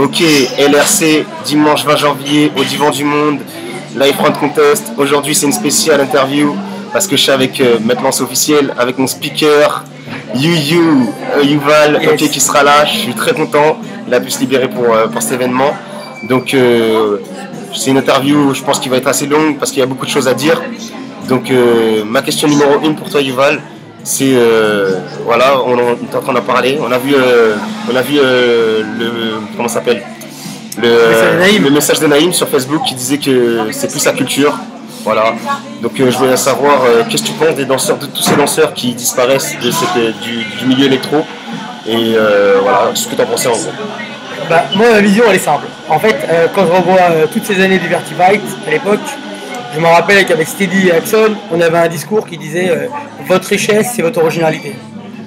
Ok, LRC, dimanche 20 janvier, au Divan du Monde, Live Front Contest. Aujourd'hui, c'est une spéciale interview parce que je suis avec Maître Lance officiel, avec mon speaker, Yuval, Yes. ok, qui sera là. Je suis très content. Il a pu se libérer pour cet événement. Donc, c'est une interview, je pense, qui va être assez longue parce qu'il y a beaucoup de choses à dire. Donc, ma question numéro 1 pour toi, Yuval, c'est voilà, on est en train d'en parler. On a vu le comment ça s'appelle le message de Naïm sur Facebook qui disait que c'est plus sa culture. Voilà. Donc je voulais savoir qu'est-ce que tu penses des danseurs, de tous ces danseurs qui disparaissent du milieu électro et voilà, ce que tu en pensais en gros. Bah, moi, ma vision, elle est simple. En fait, quand je revois toutes ces années du Vertivite, à l'époque, je me rappelle qu'avec Steady et Axon, on avait un discours qui disait votre richesse, c'est votre originalité.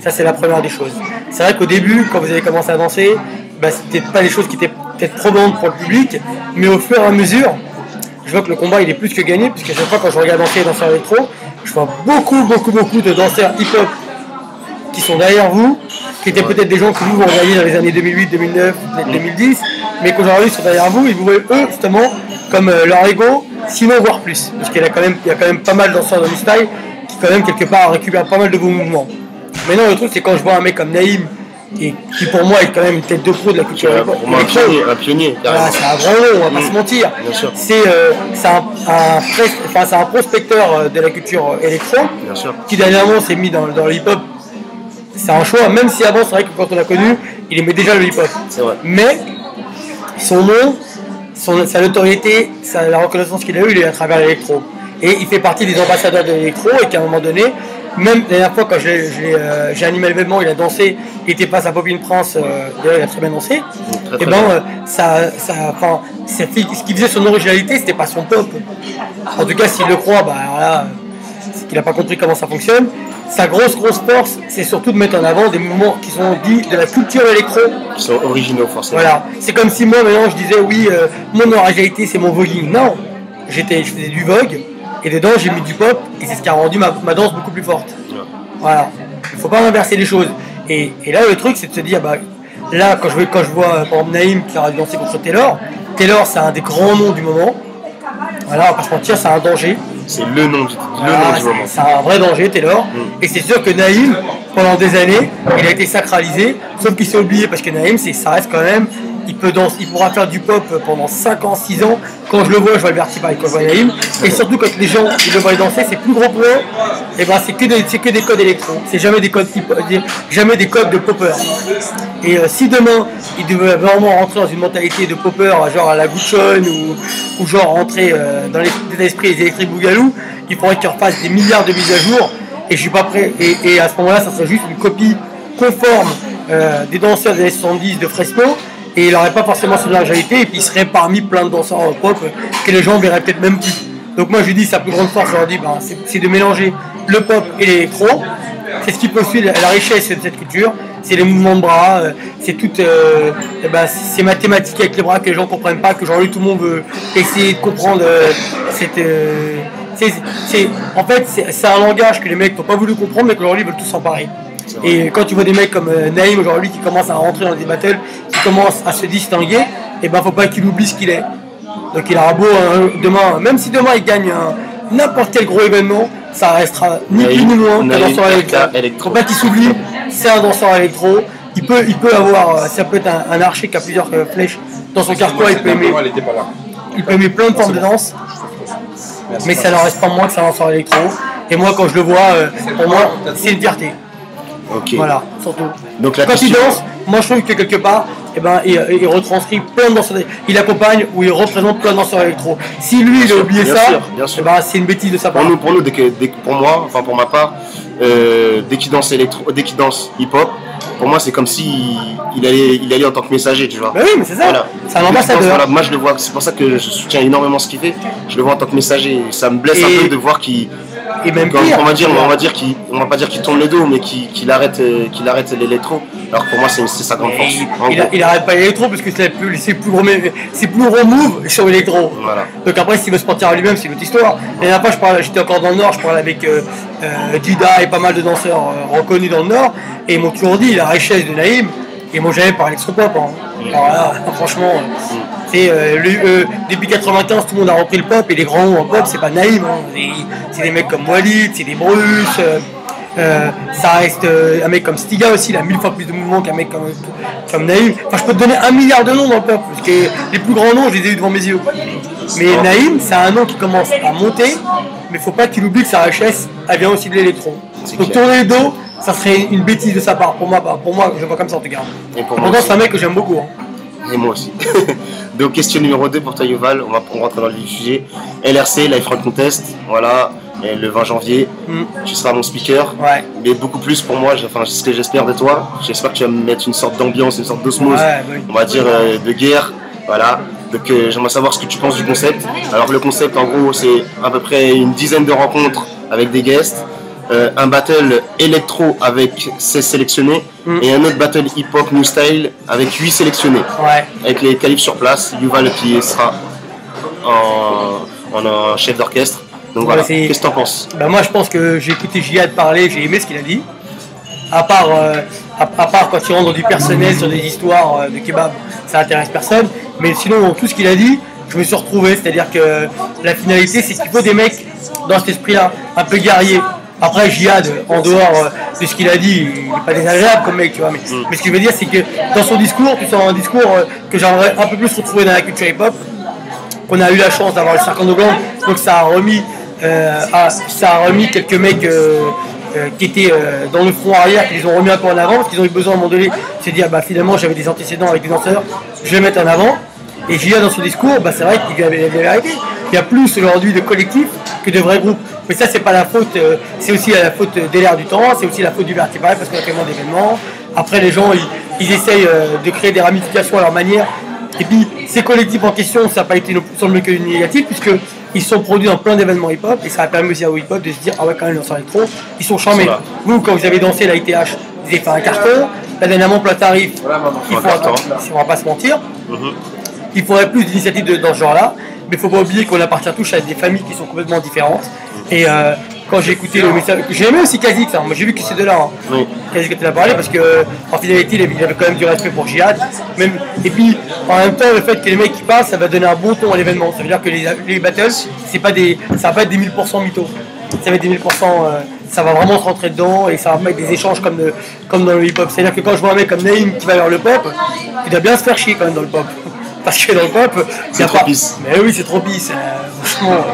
Ça, c'est la première des choses. C'est vrai qu'au début, quand vous avez commencé à danser, bah, c'était pas des choses qui étaient peut-être probantes pour le public, mais au fur et à mesure, je vois que le combat il est plus que gagné, puisque à chaque fois quand je regarde danser les danseurs électro, je vois beaucoup de danseurs hip-hop qui sont derrière vous, qui étaient peut-être des gens que vous regardiez dans les années 2008, 2009, peut-être 2010, mais qu'aujourd'hui sont derrière vous, et vous voyez eux justement comme leur ego, sinon voire plus, parce qu'il y a quand même pas mal de danseurs de freestyle qui quand même quelque part récupèrent pas mal de vos mouvements. Mais non, le truc c'est quand je vois un mec comme Naïm, qui pour moi est quand même une tête de pro de la culture électro. Un pionnier. Voilà, c'est un grand nom, on va pas se mentir. C'est un prospecteur de la culture électro qui dernièrement s'est mis dans le hip-hop. C'est un choix, même si avant c'est vrai que quand on l'a connu, il aimait déjà le hip-hop. Mais son nom, sa notoriété, la reconnaissance qu'il a eue, il est à travers l'électro. Et il fait partie des ambassadeurs de l'électro et qu'à un moment donné, même la dernière fois quand j'ai animé l'événement, il a dansé, il était face à Popin Prince, d'ailleurs il a très bien dansé. Et ben ce qui faisait son originalité, c'était pas son pop. En tout cas, s'il le croit, bah alors là, c'est qu'il n'a pas compris comment ça fonctionne. Sa grosse force, c'est surtout de mettre en avant des mouvements qui sont dits de la culture électro. Qui sont originaux forcément. Voilà. C'est comme si moi maintenant je disais oui, mon originalité c'est mon voguing. Non, je faisais du vogue et dedans j'ai mis du pop et c'est ce qui a rendu ma danse beaucoup plus forte. Voilà. Il ne faut pas inverser les choses. Et là le truc c'est de se dire bah là quand je vois par exemple Naïm qui a dansé contre Taylor c'est un des grands noms du moment. Voilà, on va pas se mentir, c'est un danger. C'est le nom du moment. C'est un vrai danger, Taylor. Et c'est sûr que Naïm, pendant des années, il a été sacralisé, sauf qu'il s'est oublié parce que Naïm, ça reste quand même, il pourra faire du pop pendant 5 ans, 6 ans. Quand je le vois le Vertify, quand je vois Naïm. Et surtout quand les gens ils le voient danser, ses plus gros points, et ben c'est que des codes électro. C'est jamais des codes jamais des codes de popper. Et si demain il devait vraiment rentrer dans une mentalité de popper, genre à la Guccione ou genre rentrer dans l'état d'esprit des Electric Boogaloo, il faudrait qu'il refasse des milliards de mises à jour. Et je suis pas prêt. Et à ce moment-là, ça serait juste une copie conforme des danseurs des années 70 de Fresno. Et il n'aurait pas forcément son originalité, et puis il serait parmi plein de danseurs pop que les gens verraient peut-être même plus. Donc moi je lui dis sa plus grande force, je leur dis c'est de mélanger le pop et l'électro. C'est ce qui poursuit la richesse de cette culture. C'est les mouvements de bras, c'est tout, c'est mathématique avec les bras que les gens ne comprennent pas, que aujourd'hui tout le monde veut essayer de comprendre. En fait c'est un langage que les mecs n'ont pas voulu comprendre, mais qu'aujourd'hui ils veulent tous s'emparer. Et quand tu vois des mecs comme Naïm aujourd'hui qui commencent à rentrer dans des battles, qui commencent à se distinguer, et ben faut pas qu'il oublie ce qu'il est. Donc il aura beau demain, même si demain il gagne n'importe quel gros événement, ça restera ni plus ni moins qu'un danseur électro. Faut pas qu'il s'oublie, c'est un danseur électro. Il peut avoir, ça peut être un archer qui a plusieurs flèches dans son carquois, il peut aimer plein de formes de danse, mais ça n'en reste pas moins que c'est un danseur électro. Et moi quand je le vois, pour moi c'est une fierté. Okay. Voilà, surtout. Donc, quand il danse, moi je trouve que quelque part, il retranscrit plein de danseurs. Il accompagne ou il représente plein de danseurs électro. Si lui il a oublié ça, c'est une bêtise de sa part. Pour nous, pour moi, enfin pour ma part, dès qu'il danse hip-hop, pour moi c'est comme si il allait en tant que messager, tu vois. Bah oui, mais c'est ça. Voilà. C'est un ambassadeur. Voilà, moi je le vois, c'est pour ça que je soutiens énormément ce qu'il fait. Je le vois en tant que messager. Ça me blesse un peu de voir qu'il. Et même pire, on va pas dire qu'il tourne le dos, mais qu'il arrête l'électro. Alors pour moi c'est sa grande force. Il arrête pas l'électro parce que ses plus gros moves sur l'électro. Voilà. Donc après s'il veut se mentir à lui-même, c'est une autre histoire. Et la dernière fois j'étais encore dans le Nord, je parlais avec Dida et pas mal de danseurs reconnus dans le Nord, et ils m'ont toujours dit la richesse de Naïm. Et moi j'avais parlé de son pop. Alors là, franchement, depuis 95, tout le monde a repris le pop et les grands noms en pop, c'est pas Naïm. Hein. C'est des mecs comme Walid, c'est des Bruce. Ça reste un mec comme Stiga aussi, il a 1000 fois plus de mouvements qu'un mec comme Naïm. Enfin, je peux te donner 1 milliard de noms dans le pop, parce que les plus grands noms, je les ai eu devant mes yeux. Mais Naïm, c'est un nom qui commence à monter, mais faut pas qu'il oublie que sa richesse, elle vient aussi de l'électron. Donc tourner le dos, ça serait une bêtise de sa part. Pour moi, je le vois comme ça en tout cas. Et pourtant, c'est un mec que j'aime beaucoup. Hein. Et moi aussi. Donc question numéro 2 pour toi, Yuval, on rentre dans le vif du sujet. LRC, Live Rock Contest, voilà. Et le 20 janvier, tu seras mon speaker, mais beaucoup plus pour moi, c'est ce que j'espère de toi. J'espère que tu vas me mettre une sorte d'ambiance, une sorte d'osmose, on va dire de guerre, voilà. Donc j'aimerais savoir ce que tu penses du concept. Alors le concept, en gros, c'est à peu près une dizaine de rencontres avec des guests, un battle électro avec 16 sélectionnés et un autre battle hip-hop new style avec 8 sélectionnés, avec les qualifs sur place. Yuval qui sera en chef d'orchestre. Donc voilà, qu'est-ce que t'en penses? Moi je pense que j'ai écouté Jihad parler, j'ai aimé ce qu'il a dit. À part quand il rentre dans du personnel sur des histoires de kebab, ça intéresse personne. Mais sinon dans tout ce qu'il a dit, je me suis retrouvé. C'est-à-dire que la finalité c'est qu'il faut des mecs dans cet esprit-là, un peu guerrier. Après Jihad, en dehors de ce qu'il a dit, il n'est pas désagréable comme mec, tu vois. Mais ce que je veux dire c'est que dans son discours, tu sens un discours que j'aimerais un peu plus retrouver dans la culture hip-hop. On a eu la chance d'avoir le 50 de Gland, donc ça a remis quelques mecs qui étaient dans le front arrière, qui les ont remis un peu en avant, parce qu'ils ont eu besoin à un moment donné de se dire finalement j'avais des antécédents avec des danseurs, je vais les mettre en avant. Et Gia dans son discours, c'est vrai qu'il avait la vérité. Il y a plus aujourd'hui de collectifs que de vrais groupes. Mais ça c'est pas la faute, c'est aussi la faute de l'air du temps, c'est aussi la faute du Vertify parce qu'on a tellement d'événements. Après les gens ils essayent de créer des ramifications à leur manière. Et puis ces collectifs en question, ça n'a pas été semble que négatif puisqu'ils sont produits dans plein d'événements hip-hop et ça a permis aussi à hip-hop de se dire ah ouais quand même dans électro, ils sont charmés. Vous quand vous avez dansé la ITH, vous avez fait un carton, là dernièrement plein tarif, il faut attendre, on va pas se mentir. Il faudrait plus d'initiatives dans ce genre-là, mais il ne faut pas oublier qu'on appartient tous à des familles qui sont complètement différentes. Et quand j'ai écouté le message, j'ai aimé aussi Kazik, moi j'ai vu que c'est de là. Kazik était là parlé parce qu'en fidélité, il avait quand même du respect pour Jihad. Et puis en même temps, le fait que les mecs qui passent, ça va donner un bon ton à l'événement. Ça veut dire que les battles, ça va pas être des 1000% mythos. Ça va être des 1000%, ça va vraiment se rentrer dedans et ça va pas être des échanges comme dans le hip-hop. C'est-à-dire que quand je vois un mec comme Naïm qui va vers le pop, il doit bien se faire chier quand même dans le pop. Parce que dans le pop, c'est trop pisse. Mais oui, c'est trop pisse, franchement.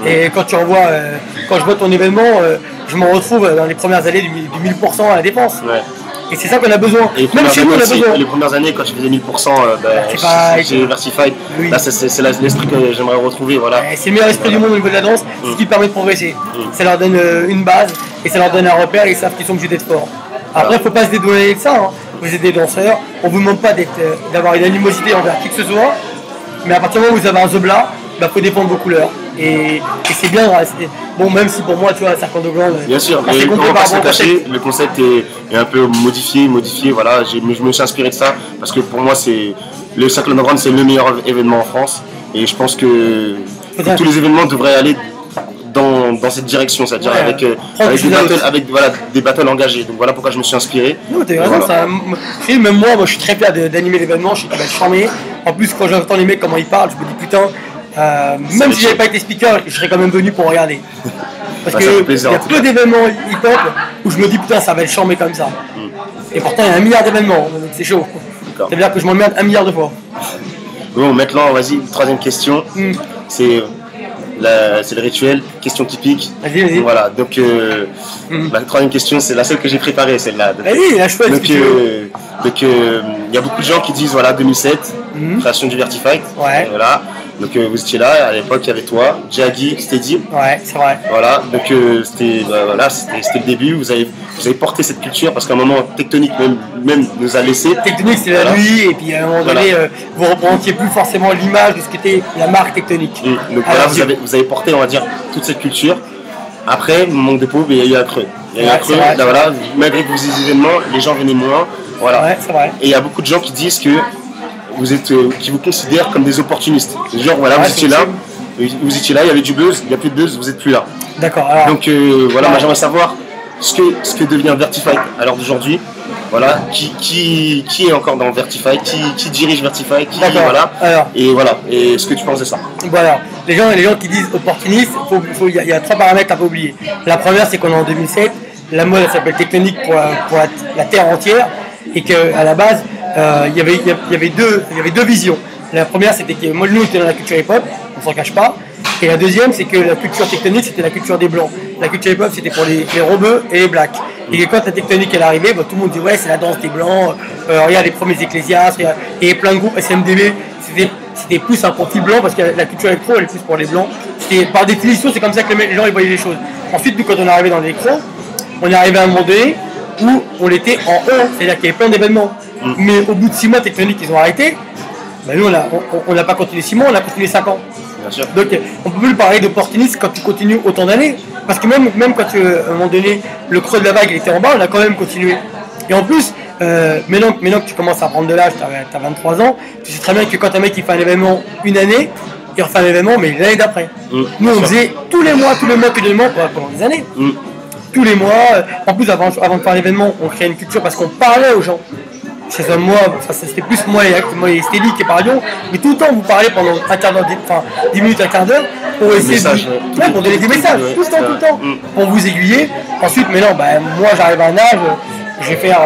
Et quand je vois ton événement, je me retrouve dans les premières années du 1000% à la dépense. Et c'est ça qu'on a besoin. Même chez nous, on a besoin. Les premières années, quand je faisais 1000%, j'ai Vertify. Là, c'est l'esprit que j'aimerais retrouver. Voilà. C'est le meilleur esprit du monde au niveau de la danse, ce qui permet de progresser. Ça leur donne une base et ça leur donne un repère et ils savent qu'ils sont obligés d'être forts. Après, il ne faut pas se dédouaner de ça. Vous êtes des danseurs, on ne vous demande pas d'avoir une animosité envers qui que ce soit, mais à partir du moment où vous avez un zebla, il faut défendre vos couleurs. Et c'est bien, bon, même si pour moi, tu vois, ça compte de gland. Bien sûr, mais on va pas se cacher, le concept est un peu modifié, voilà, je me suis inspiré de ça, parce que pour moi, le Cercle Underground, c'est le meilleur événement en France, et je pense que tous les événements devraient aller dans cette direction, c'est-à-dire avec des battles engagés. Donc voilà pourquoi je me suis inspiré. Non, t'as raison, voilà. Même moi, je suis très fier d'animer l'événement, je suis très charmé. En plus, quand j'entends les mecs comment ils parlent, je me dis putain, même si j'avais pas été speaker, je serais quand même venu pour regarder. Parce qu'il y a peu d'événements hip-hop où je me dis putain, ça va être charmé comme ça. Et pourtant, il y a 1 milliard d'événements, donc c'est chaud. Ça veut dire que je m'emmerde 1 milliard de fois. Bon, maintenant, vas-y, troisième question. C'est le rituel, question typique. Vas-y. Voilà, donc la troisième question, c'est la seule que j'ai préparée, celle-là. Vas-y, la chouette. Donc il y a beaucoup de gens qui disent voilà 2007, création du Vertify. Voilà. Donc vous étiez là, à l'époque il y avait toi, Jaggy, Steady. Ouais, c'est vrai. Voilà, donc c'était le début, vous avez porté cette culture parce qu'à un moment Tectonique même nous a laissé. Tectonique c'est la nuit et puis à un moment donné vous ne représentiez plus forcément l'image de ce qu'était la marque Tectonique. Donc voilà, vous avez porté on va dire toute cette culture. Après, manque de peau, il y a eu un creux. Il y a eu un creux, là, voilà, malgré que vous ayez des événements, les gens venaient moins. Voilà. Ouais, c'est vrai. Et il y a beaucoup de gens qui disent que qui vous considèrent comme des opportunistes. Genre voilà, vous étiez là, il y avait du buzz, il n'y a plus de buzz, vous n'êtes plus là. D'accord. Donc voilà, moi j'aimerais savoir ce que devient Vertify à l'heure d'aujourd'hui. Voilà, qui est encore dans Vertify, qui dirige Vertify, voilà. Alors, et voilà, et ce que tu penses de ça. Voilà, les gens qui disent opportuniste, il y a 3 paramètres à pas oublier. La première, c'est qu'on est en 2007, la mode elle s'appelle tectonique pour la terre entière, et qu'à la base, il y avait deux visions. La première, c'était que moi, nous, on était dans la culture hip-hop, on s'en cache pas. Et la deuxième, c'est que la culture tectonique, c'était la culture des blancs. La culture hip-hop, c'était pour les rebeux et les blacks. Et quand la tectonique est arrivée, tout le monde dit ouais, c'est la danse des blancs. Regarde les premiers ecclésiastes, et plein de groupes SMDB. C'était plus un profil blanc parce que la culture électro, elle est plus pour les blancs. Par définition, c'est comme ça que les gens ils voyaient les choses. Ensuite, nous, quand on est arrivé dans l'électro, on est arrivé à un moment donné où on était en haut, c'est-à-dire qu'il y avait plein d'événements. Mais au bout de 6 mois, tectonique, ils ont arrêté. Nous, on n'a pas continué 6 mois, on a continué 5 ans. Donc on peut plus parler d'opportuniste quand tu continues autant d'années. Parce que même quand à un moment donné le creux de la vague il était en bas, on a quand même continué. Et en plus, maintenant que tu commences à prendre de l'âge, tu as 23 ans, tu sais très bien que quand un mec il fait un événement une année, il refait un événement mais l'année d'après. Nous on faisait tous les mois pendant des années. Tous les mois, en plus avant de faire l'événement, on créait une culture parce qu'on parlait aux gens. C'est moi, c'était plus moi et Stélie qui parlions, mais tout le temps vous parlez pendant un quart d'heure, 10 minutes, un quart d'heure, pour essayer pour donner des messages, tout le temps, pour vous aiguiller. Ensuite, maintenant, moi j'arrive à un âge, je vais faire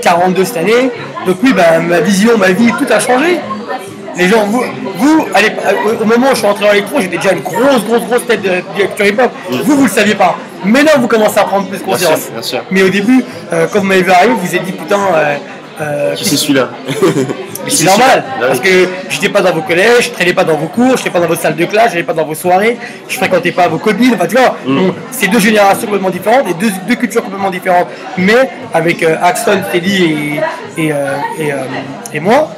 42 cette année, donc oui, ma vision, ma vie, tout a changé. Les gens, allez, au moment où je suis rentré dans l'électro, j'étais déjà une grosse tête de culture hip-hop. Vous le saviez pas. Maintenant, vous commencez à prendre plus conscience. Bien sûr. Mais au début, quand vous m'avez vu arriver, vous vous êtes dit putain. Qui c'est celui-là? Mais c'est normal, parce que j'étais pas dans vos collèges, je traînais pas dans vos cours, je n'étais pas dans vos salles de classe, je n'allais pas dans vos soirées, je fréquentais pas vos copines, enfin tu vois, c'est 2 générations complètement différentes et deux cultures complètement différentes. Mais avec Axon, Teddy et moi,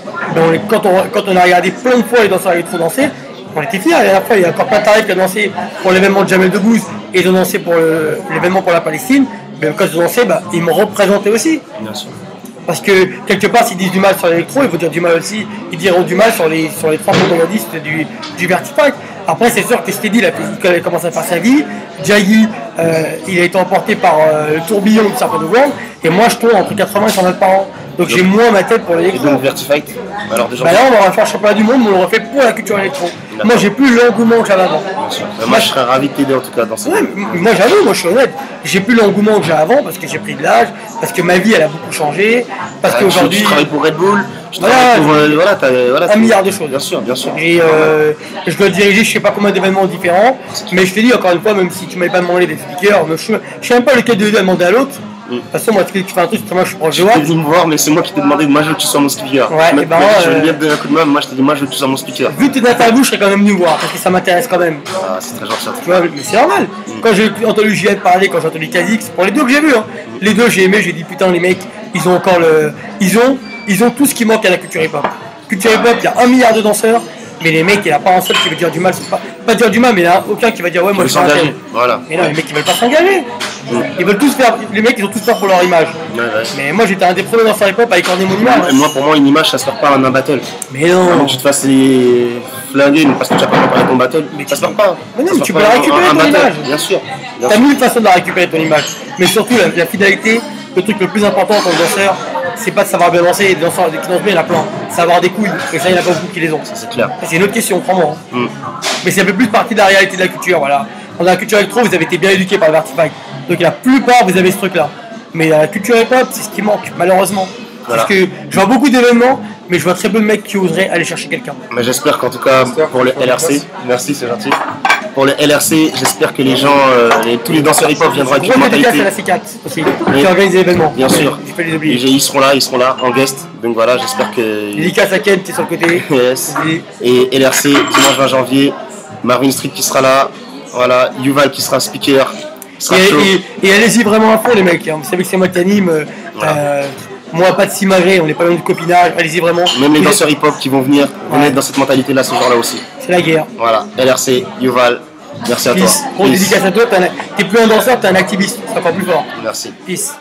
quand on a regardé plein de fois les danseurs électro danser, on était fiers. Et après, il y a encore plein de tarifs qui a dansé pour l'événement de Jamel Debbouze et ils ont dansé pour l'événement pour la Palestine. Mais quand ils ont dansé, ils me représentaient aussi. Bien sûr. Parce que quelque part, s'ils disent du mal sur l'électro, ils vont dire du mal aussi. Ils diront du mal sur les 3 protagonistes du Vertify. Après, c'est sûr que Steady, il a commencé à faire sa vie. Jaggy, il a été emporté par le tourbillon de Serpent of World. Et moi, je tourne entre 80 et 120 par an. Donc j'ai moins ma tête pour l'électro. Et donc Vertify, alors déjà. Là, on va faire le championnat du monde, mais on le refait pour la culture électro. Moi, j'ai plus l'engouement que j'avais avant. Moi, je serais ravi de t'aider en tout cas dans ça. Ouais, moi, j'avoue, je suis honnête. J'ai plus l'engouement que j'avais avant parce que j'ai pris de l'âge, parce que ma vie, elle a beaucoup changé. Parce qu'aujourd'hui. Tu travailles pour Red Bull, tu travailles pour. Un milliard de choses. Bien sûr. Et je dois diriger je sais pas combien d'événements différents. Mais je te dis encore une fois, même si tu m'avais pas demandé des speakers, je sais même pas lequel de demander à l'autre. De toute façon, moi, tu fais un truc, moi je suis proche de moi. Tu es venu me voir, mais c'est moi qui t'ai demandé, moi je veux que tu sois mon speaker. Ouais, je veux bien te donner un coup de main, mais moi je t'ai dit, moi je veux que tu sois mon speaker. Vu que tu es d'interview, je serais quand même venu voir, parce que ça m'intéresse quand même. Ah, c'est très gentil. Tu vois, mais c'est normal. Quand j'ai entendu Juliette parler, quand j'ai entendu Kha'Zix, pour les deux que j'ai vus, les deux j'ai aimé, j'ai dit putain, les mecs, ils ont encore le. Ils ont tout ce qui manque à la culture hip-hop. Culture hip-hop, il y a 1 milliard de danseurs. Mais les mecs, il n'y en a pas un seul qui veut dire du mal, pas dire du mal, mais il n'y en a aucun qui va dire ouais, moi je vais s'engager. Voilà. Mais non, les mecs ils veulent pas s'engager. Ils veulent tous faire, les mecs ils ont tous peur pour leur image. Ouais. Mais moi j'étais un des premiers danseurs hip-hop à écorner mon image. Et moi, pour moi, une image ça se perd pas en un battle. Mais non. Avant que tu te fasses flinguer parce que tu n'as pas préparé ton battle, mais ça se perd pas. Mais non, mais tu peux la récupérer ton image. Bien sûr. T'as 1000 façons de la récupérer ton image. Mais surtout la fidélité, le truc le plus important en tant que danseur, c'est pas de savoir bien danser, les danseurs qui dansent bien, il y en a plein. C'est avoir des couilles, et ça, il n'y en a pas beaucoup qui les ont. Ça, c'est clair. C'est une autre question, crois-moi. Mais c'est un peu plus partie de la réalité de la culture, voilà. Dans la culture électro, vous avez été bien éduqués par le Vertify. Donc la plupart, vous avez ce truc-là. Mais la culture hip-hop, c'est ce qui manque, malheureusement. Voilà. Parce que je vois beaucoup d'événements, mais je vois très peu de mecs qui oseraient aller chercher quelqu'un. Mais j'espère qu'en tout cas, pour le LRC, merci, c'est gentil. Pour le LRC, j'espère que les gens, tous les danseurs hip-hop viendront avec une mentalité. C'est la C4 aussi, qui organise des événements. Bien sûr. Je peux les oublier. Ils seront là en guest. Donc voilà, j'espère que. Dédicace à Ken qui est sur le côté. Yes. Et LRC, dimanche 20 janvier, Marvin Street qui sera là. Voilà, Yuval qui sera speaker. Et allez-y vraiment à fond les mecs. Vous savez que c'est moi qui anime. Voilà. Moi, pas de s'imager, on n'est pas loin du copinage, allez-y vraiment. Même les danseurs hip-hop qui vont venir, vont être dans cette mentalité-là ce jour-là aussi. C'est la guerre. Voilà, LRC, Yuval, merci à toi. Peace. Gros dédicace à toi, t'es plus un danseur, t'es un activiste, c'est encore plus fort. Merci. Peace.